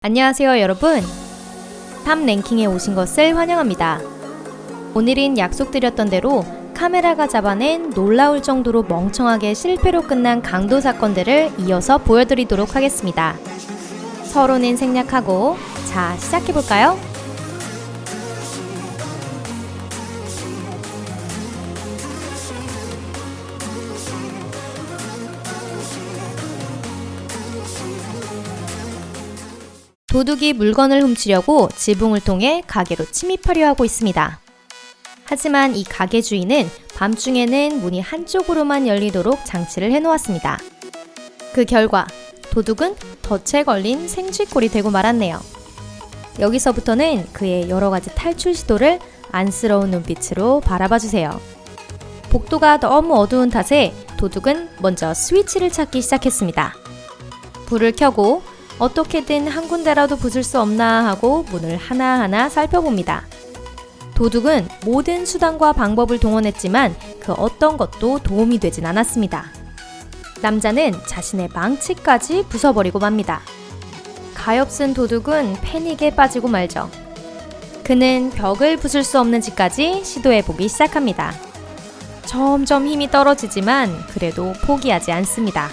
안녕하세요 여러분. 탑 랭킹에 오신 것을 환영합니다. 오늘은 약속드렸던 대로 카메라가 잡아낸 놀라울 정도로 멍청하게 실패로 끝난 강도 사건들을 이어서 보여드리도록 하겠습니다. 서로는 생략하고 자 시작해볼까요? 도둑이 물건을 훔치려고 지붕을 통해 가게로 침입하려 하고 있습니다. 하지만 이 가게 주인은 밤중에는 문이 한쪽으로만 열리도록 장치를 해놓았습니다. 그 결과 도둑은 덫에 걸린 생쥐꼴이 되고 말았네요. 여기서부터는 그의 여러가지 탈출 시도를 안쓰러운 눈빛으로 바라봐주세요. 복도가 너무 어두운 탓에 도둑은 먼저 스위치를 찾기 시작했습니다. 불을 켜고 어떻게든 한 군데라도 부술 수 없나 하고 문을 하나하나 살펴봅니다. 도둑은 모든 수단과 방법을 동원했지만 그 어떤 것도 도움이 되진 않았습니다. 남자는 자신의 망치까지 부숴버리고 맙니다. 가엾은 도둑은 패닉에 빠지고 말죠. 그는 벽을 부술 수 없는 집까지 시도해보기 시작합니다. 점점 힘이 떨어지지만 그래도 포기하지 않습니다.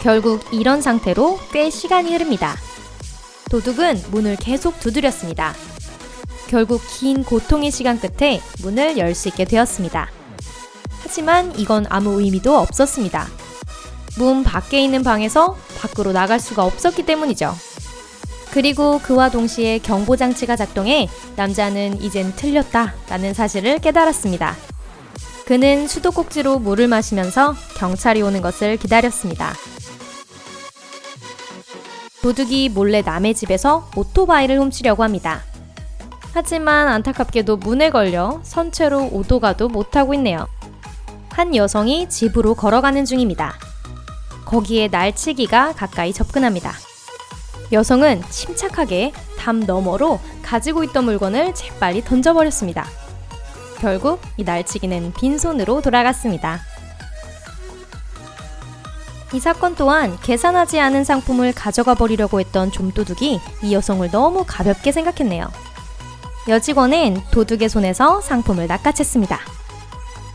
결국 이런 상태로 꽤 시간이 흐릅니다. 도둑은 문을 계속 두드렸습니다. 결국 긴 고통의 시간 끝에 문을 열 수 있게 되었습니다. 하지만 이건 아무 의미도 없었습니다. 문 밖에 있는 방에서 밖으로 나갈 수가 없었기 때문이죠. 그리고 그와 동시에 경보장치가 작동해 남자는 이젠 틀렸다 라는 사실을 깨달았습니다. 그는 수도꼭지로 물을 마시면서 경찰이 오는 것을 기다렸습니다. 도둑이 몰래 남의 집에서 오토바이를 훔치려고 합니다. 하지만 안타깝게도 문에 걸려 선체로 오도 가도 못하고 있네요. 한 여성이 집으로 걸어가는 중입니다. 거기에 날치기가 가까이 접근합니다. 여성은 침착하게 담 너머로 가지고 있던 물건을 재빨리 던져버렸습니다. 결국 이 날치기는 빈손으로 돌아갔습니다. 이 사건 또한 계산하지 않은 상품을 가져가 버리려고 했던 좀도둑이 이 여성을 너무 가볍게 생각했네요. 여직원은 도둑의 손에서 상품을 낚아챘습니다.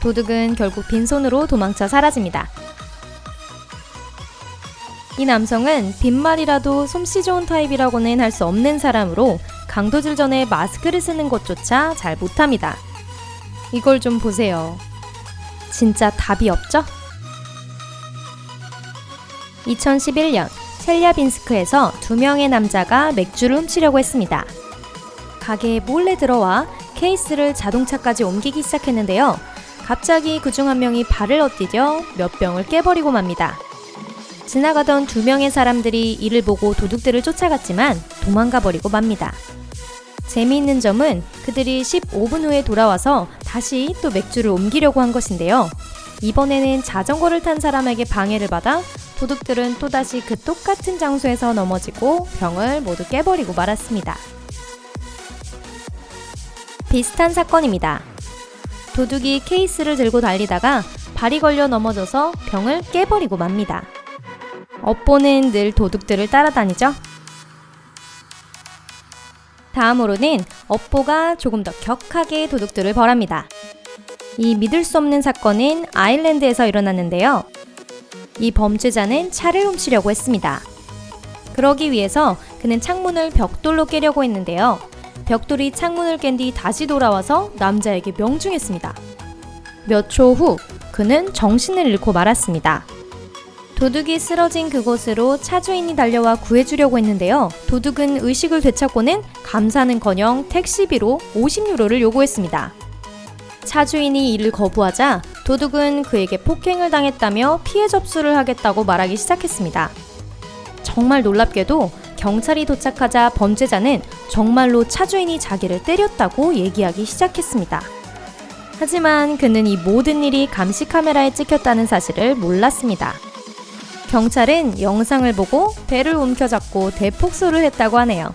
도둑은 결국 빈손으로 도망쳐 사라집니다. 이 남성은 빈말이라도 솜씨 좋은 타입이라고는 할 수 없는 사람으로 강도질 전에 마스크를 쓰는 것조차 잘 못합니다. 이걸 좀 보세요. 진짜 답이 없죠? 2011년 첼야빈스크에서 2명의 남자가 맥주를 훔치려고 했습니다. 가게에 몰래 들어와 케이스를 자동차까지 옮기기 시작했는데요. 갑자기 그중 한 명이 발을 엇디뎌 몇 병을 깨버리고 맙니다. 지나가던 2명의 사람들이 이를 보고 도둑들을 쫓아갔지만 도망가 버리고 맙니다. 재미있는 점은 그들이 15분 후에 돌아와서 다시 또 맥주를 옮기려고 한 것인데요. 이번에는 자전거를 탄 사람에게 방해를 받아 도둑들은 또다시 그 똑같은 장소에서 넘어지고 병을 모두 깨버리고 말았습니다. 비슷한 사건입니다. 도둑이 케이스를 들고 달리다가 발이 걸려 넘어져서 병을 깨버리고 맙니다. 업보는 늘 도둑들을 따라다니죠? 다음으로는 업보가 조금 더 격하게 도둑들을 벌합니다. 이 믿을 수 없는 사건은 아일랜드에서 일어났는데요. 이 범죄자는 차를 훔치려고 했습니다. 그러기 위해서 그는 창문을 벽돌로 깨려고 했는데요. 벽돌이 창문을 깬 뒤 다시 돌아와서 남자에게 명중했습니다. 몇 초 후 그는 정신을 잃고 말았습니다. 도둑이 쓰러진 그곳으로 차주인이 달려와 구해주려고 했는데요. 도둑은 의식을 되찾고는 감사는커녕 택시비로 50유로를 요구했습니다. 차주인이 이를 거부하자 도둑은 그에게 폭행을 당했다며 피해 접수를 하겠다고 말하기 시작했습니다. 정말 놀랍게도 경찰이 도착하자 범죄자는 정말로 차주인이 자기를 때렸다고 얘기하기 시작했습니다. 하지만 그는 이 모든 일이 감시 카메라에 찍혔다는 사실을 몰랐습니다. 경찰은 영상을 보고 배를 움켜잡고 대폭소를 했다고 하네요.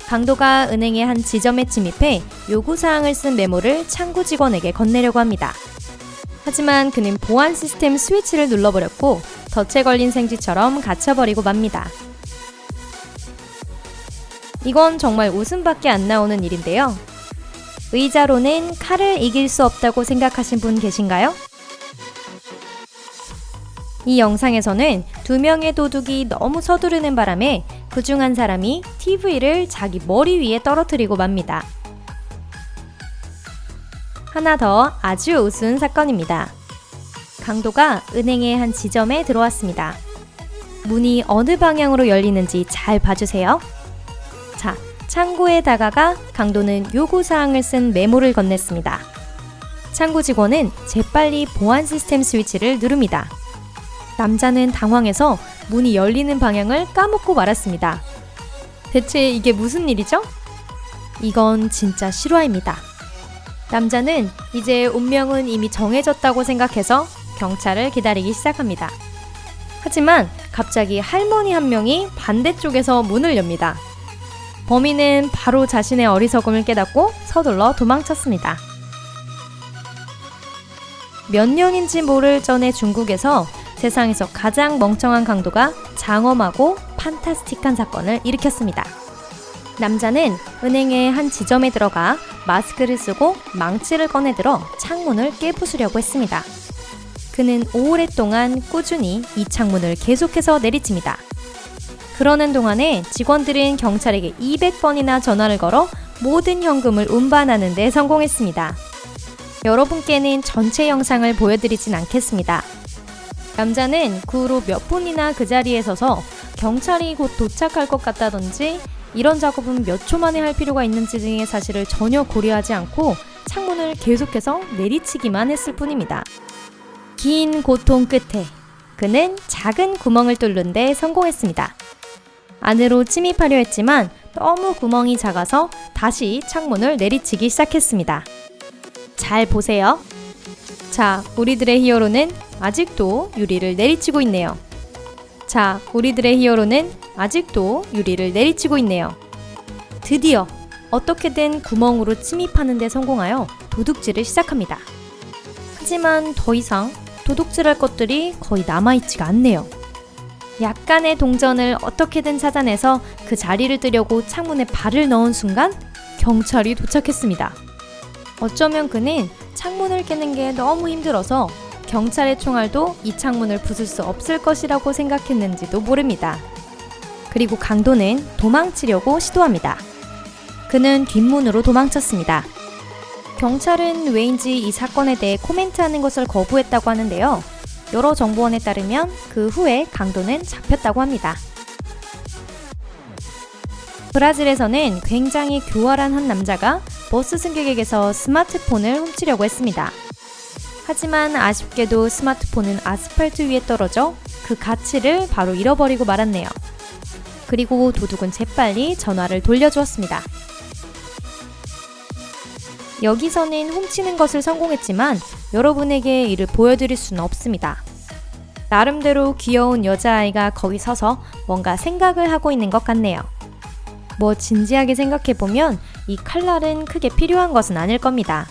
강도가 은행의 한 지점에 침입해 요구사항을 쓴 메모를 창구 직원에게 건네려고 합니다. 하지만 그는 보안 시스템 스위치를 눌러버렸고 덫에 걸린 생쥐처럼 갇혀버리고 맙니다. 이건 정말 웃음밖에 안 나오는 일인데요. 의자로는 칼을 이길 수 없다고 생각하신 분 계신가요? 이 영상에서는 2명의 도둑이 너무 서두르는 바람에 그중 한 사람이 TV를 자기 머리 위에 떨어뜨리고 맙니다. 하나 더 아주 우스운 사건입니다. 강도가 은행의 한 지점에 들어왔습니다. 문이 어느 방향으로 열리는지 잘 봐주세요. 자, 창구에 다가가 강도는 요구사항을 쓴 메모를 건넸습니다. 창구 직원은 재빨리 보안 시스템 스위치를 누릅니다. 남자는 당황해서 문이 열리는 방향을 까먹고 말았습니다. 대체 이게 무슨 일이죠? 이건 진짜 실화입니다. 남자는 이제 운명은 이미 정해졌다고 생각해서 경찰을 기다리기 시작합니다. 하지만 갑자기 할머니 한 명이 반대쪽에서 문을 엽니다. 범인은 바로 자신의 어리석음을 깨닫고 서둘러 도망쳤습니다. 몇 년인지 모를 전에 중국에서 세상에서 가장 멍청한 강도가 장엄하고 판타스틱한 사건을 일으켰습니다. 남자는 은행의 한 지점에 들어가 마스크를 쓰고 망치를 꺼내들어 창문을 깨부수려고 했습니다. 그는 오랫동안 꾸준히 이 창문을 계속해서 내리칩니다. 그러는 동안에 직원들은 경찰에게 200번이나 전화를 걸어 모든 현금을 운반하는 데 성공했습니다. 여러분께는 전체 영상을 보여드리진 않겠습니다. 남자는 그 후로 몇 분이나 그 자리에 서서 경찰이 곧 도착할 것 같다든지 이런 작업은 몇 초 만에 할 필요가 있는지 등의 사실을 전혀 고려하지 않고 창문을 계속해서 내리치기만 했을 뿐입니다. 긴 고통 끝에 그는 작은 구멍을 뚫는 데 성공했습니다. 안으로 침입하려 했지만 너무 구멍이 작아서 다시 창문을 내리치기 시작했습니다. 잘 보세요. 자, 우리들의 히어로는 아직도 유리를 내리치고 있네요. 자, 우리들의 히어로는 아직도 유리를 내리치고 있네요. 드디어 어떻게든 구멍으로 침입하는 데 성공하여 도둑질을 시작합니다. 하지만 더 이상 도둑질할 것들이 거의 남아있지가 않네요. 약간의 동전을 어떻게든 찾아내서 그 자리를 뜨려고 창문에 발을 넣은 순간 경찰이 도착했습니다. 어쩌면 그는 창문을 깨는 게 너무 힘들어서 경찰의 총알도 이 창문을 부술 수 없을 것이라고 생각했는지도 모릅니다. 그리고 강도는 도망치려고 시도합니다. 그는 뒷문으로 도망쳤습니다. 경찰은 왜인지 이 사건에 대해 코멘트하는 것을 거부했다고 하는데요. 여러 정보원에 따르면 그 후에 강도는 잡혔다고 합니다. 브라질에서는 굉장히 교활한 한 남자가 버스 승객에게서 스마트폰을 훔치려고 했습니다. 하지만 아쉽게도 스마트폰은 아스팔트 위에 떨어져 그 가치를 바로 잃어버리고 말았네요. 그리고 도둑은 재빨리 전화를 돌려주었습니다. 여기서는 훔치는 것을 성공했지만 여러분에게 이를 보여드릴 수는 없습니다. 나름대로 귀여운 여자아이가 거기 서서 뭔가 생각을 하고 있는 것 같네요. 뭐 진지하게 생각해보면 이 칼날은 크게 필요한 것은 아닐 겁니다.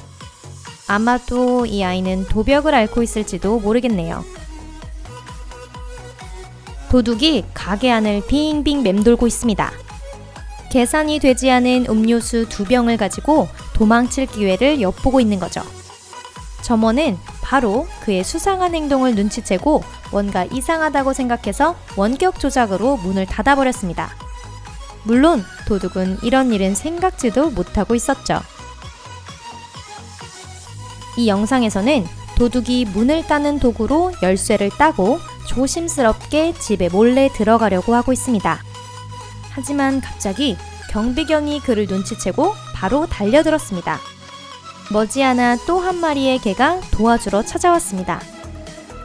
아마도 이 아이는 도벽을 앓고 있을지도 모르겠네요. 도둑이 가게 안을 빙빙 맴돌고 있습니다. 계산이 되지 않은 음료수 2병을 가지고 도망칠 기회를 엿보고 있는 거죠. 점원은 바로 그의 수상한 행동을 눈치채고 뭔가 이상하다고 생각해서 원격 조작으로 문을 닫아버렸습니다. 물론 도둑은 이런 일은 생각지도 못하고 있었죠. 이 영상에서는 도둑이 문을 따는 도구로 열쇠를 따고 조심스럽게 집에 몰래 들어가려고 하고 있습니다. 하지만 갑자기 경비견이 그를 눈치채고 바로 달려들었습니다. 머지않아 또 한 마리의 개가 도와주러 찾아왔습니다.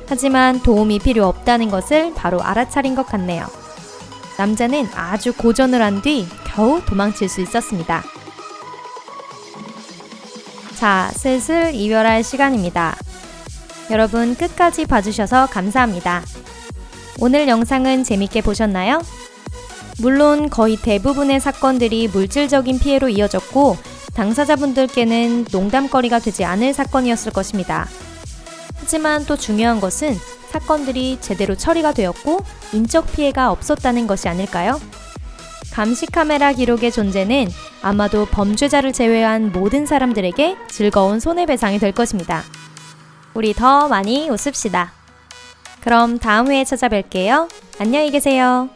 하지만 도움이 필요 없다는 것을 바로 알아차린 것 같네요. 남자는 아주 고전을 한 뒤 겨우 도망칠 수 있었습니다. 자, 슬슬 이별할 시간입니다. 여러분 끝까지 봐주셔서 감사합니다. 오늘 영상은 재밌게 보셨나요? 물론 거의 대부분의 사건들이 물질적인 피해로 이어졌고 당사자분들께는 농담거리가 되지 않을 사건이었을 것입니다. 하지만 또 중요한 것은 사건들이 제대로 처리가 되었고 인적 피해가 없었다는 것이 아닐까요? 감시 카메라 기록의 존재는 아마도 범죄자를 제외한 모든 사람들에게 즐거운 손해배상이 될 것입니다. 우리 더 많이 웃읍시다. 그럼 다음 회에 찾아뵐게요. 안녕히 계세요.